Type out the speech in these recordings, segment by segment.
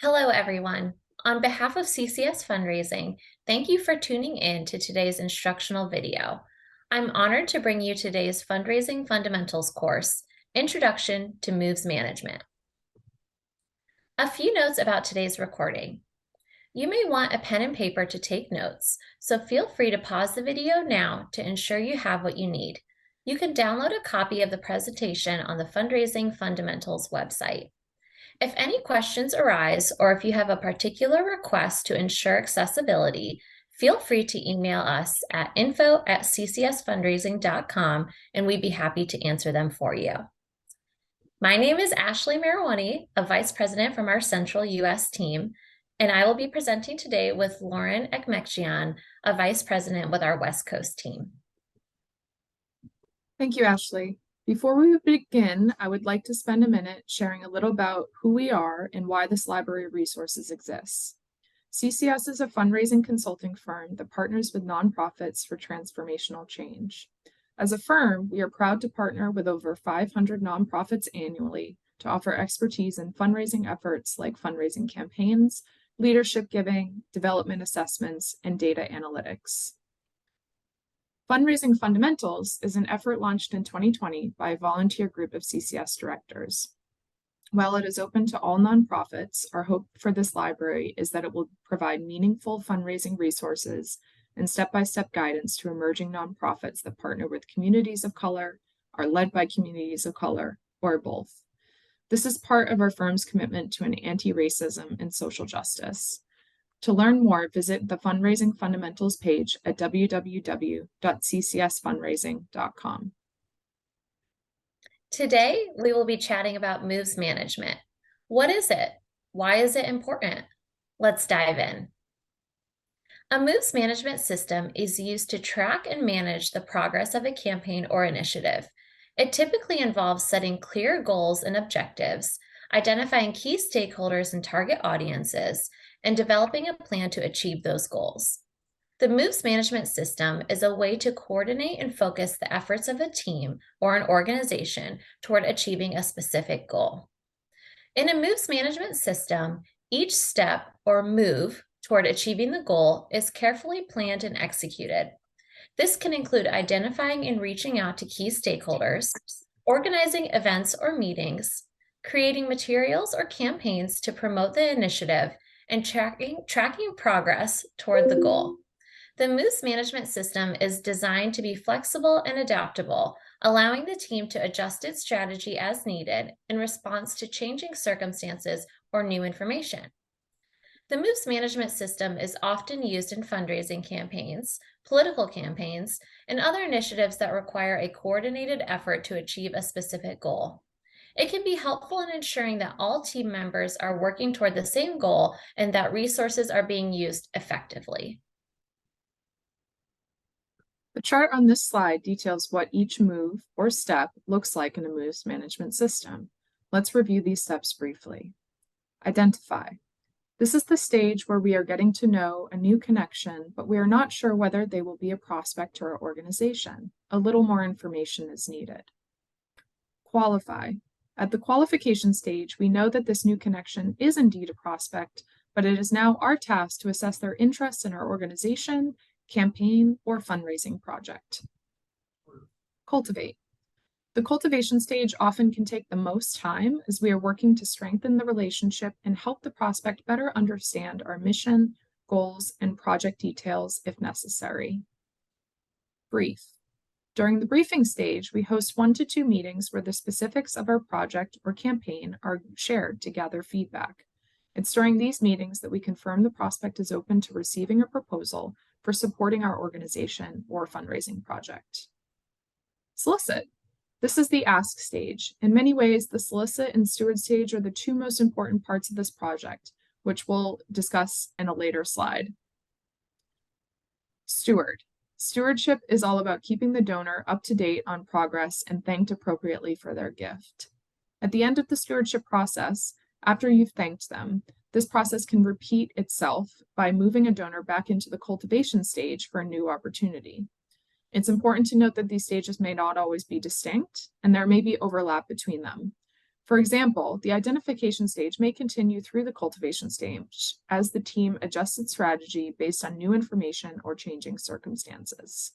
Hello, everyone. On behalf of CCS Fundraising, thank you for tuning in to today's instructional video. I'm honored to bring you today's Fundraising Fundamentals course, Introduction to Moves Management. A few notes about today's recording. You may want a pen and paper to take notes, so feel free to pause the video now to ensure you have what you need. You can download a copy of the presentation on the Fundraising Fundamentals website. If any questions arise, or if you have a particular request to ensure accessibility, feel free to email us at info@ccsfundraising.com and we'd be happy to answer them for you. My name is Ashley Mariwani, a vice president from our Central US team, and I will be presenting today with Lauren Ekmekjian, a vice president with our West Coast team. Thank you, Ashley. Before we begin, I would like to spend a minute sharing a little about who we are and why this library of resources exists. CCS is a fundraising consulting firm that partners with nonprofits for transformational change. As a firm, we are proud to partner with over 500 nonprofits annually to offer expertise in fundraising efforts like fundraising campaigns, leadership giving, development assessments, and data analytics. Fundraising Fundamentals is an effort launched in 2020 by a volunteer group of CCS directors. While it is open to all nonprofits, our hope for this library is that it will provide meaningful fundraising resources and step-by-step guidance to emerging nonprofits that partner with communities of color, are led by communities of color, or both. This is part of our firm's commitment to an anti-racism and social justice. To learn more, visit the Fundraising Fundamentals page at www.ccsfundraising.com. Today, we will be chatting about moves management. What is it? Why is it important? Let's dive in. A moves management system is used to track and manage the progress of a campaign or initiative. It typically involves setting clear goals and objectives, identifying key stakeholders and target audiences, and developing a plan to achieve those goals. The moves management system is a way to coordinate and focus the efforts of a team or an organization toward achieving a specific goal. In a moves management system, each step or move toward achieving the goal is carefully planned and executed. This can include identifying and reaching out to key stakeholders, organizing events or meetings, creating materials or campaigns to promote the initiative, and tracking progress toward the goal. The moves management system is designed to be flexible and adaptable, allowing the team to adjust its strategy as needed in response to changing circumstances or new information. The moves management system is often used in fundraising campaigns, political campaigns, and other initiatives that require a coordinated effort to achieve a specific goal. It can be helpful in ensuring that all team members are working toward the same goal and that resources are being used effectively. The chart on this slide details what each move or step looks like in a moves management system. Let's review these steps briefly. Identify. This is the stage where we are getting to know a new connection, but we are not sure whether they will be a prospect to our organization. A little more information is needed. Qualify. At the qualification stage, we know that this new connection is indeed a prospect, but it is now our task to assess their interest in our organization, campaign, or fundraising project. Cultivate. The cultivation stage often can take the most time as we are working to strengthen the relationship and help the prospect better understand our mission, goals, and project details if necessary. Brief. During the briefing stage, we host 1 to 2 meetings where the specifics of our project or campaign are shared to gather feedback. It's during these meetings that we confirm the prospect is open to receiving a proposal for supporting our organization or fundraising project. Solicit. This is the ask stage. In many ways, the solicit and steward stage are the 2 most important parts of this project, which we'll discuss in a later slide. Steward. Stewardship is all about keeping the donor up to date on progress and thanked appropriately for their gift. At the end of the stewardship process, after you've thanked them, this process can repeat itself by moving a donor back into the cultivation stage for a new opportunity. It's important to note that these stages may not always be distinct, and there may be overlap between them. For example, the identification stage may continue through the cultivation stage as the team adjusts its strategy based on new information or changing circumstances.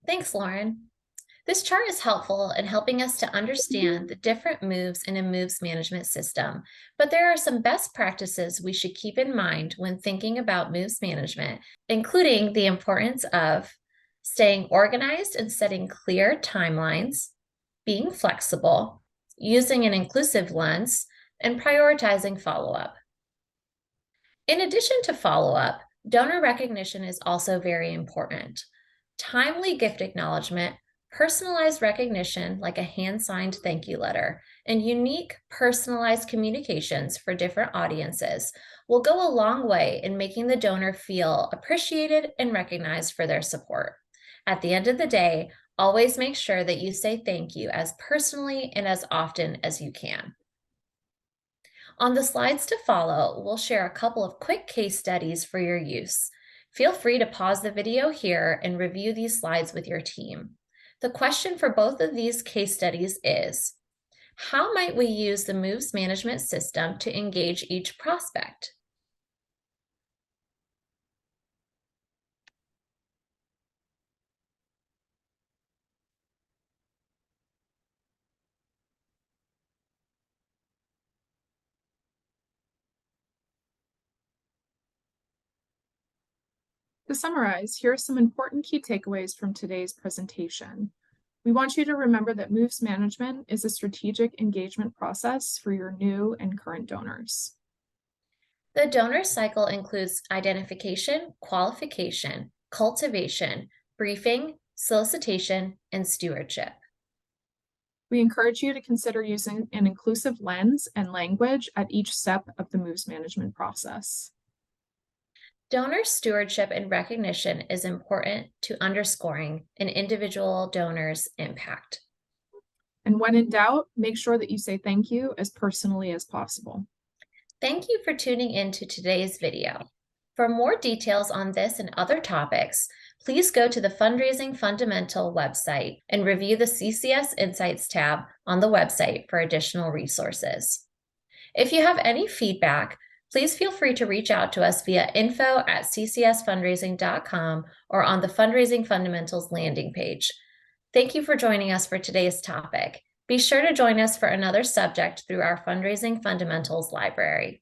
Thanks, Lauren. This chart is helpful in helping us to understand the different moves in a moves management system, but there are some best practices we should keep in mind when thinking about moves management, including the importance of staying organized and setting clear timelines, being flexible, using an inclusive lens, and prioritizing follow-up. In addition to follow-up, donor recognition is also very important. Timely gift acknowledgement, personalized recognition like a hand-signed thank you letter, and unique personalized communications for different audiences will go a long way in making the donor feel appreciated and recognized for their support. At the end of the day, always make sure that you say thank you as personally and as often as you can. On the slides to follow, we'll share a couple of quick case studies for your use. Feel free to pause the video here and review these slides with your team. The question for both of these case studies is, how might we use the moves management system to engage each prospect? To summarize, here are some important key takeaways from today's presentation. We want you to remember that moves management is a strategic engagement process for your new and current donors. The donor cycle includes identification, qualification, cultivation, briefing, solicitation, and stewardship. We encourage you to consider using an inclusive lens and language at each step of the moves management process. Donor stewardship and recognition is important to underscoring an individual donor's impact. And when in doubt, make sure that you say thank you as personally as possible. Thank you for tuning in to today's video. For more details on this and other topics, please go to the Fundraising Fundamental website and review the CCS Insights tab on the website for additional resources. If you have any feedback, please feel free to reach out to us via info@ccsfundraising.com or on the Fundraising Fundamentals landing page. Thank you for joining us for today's topic. Be sure to join us for another subject through our Fundraising Fundamentals library.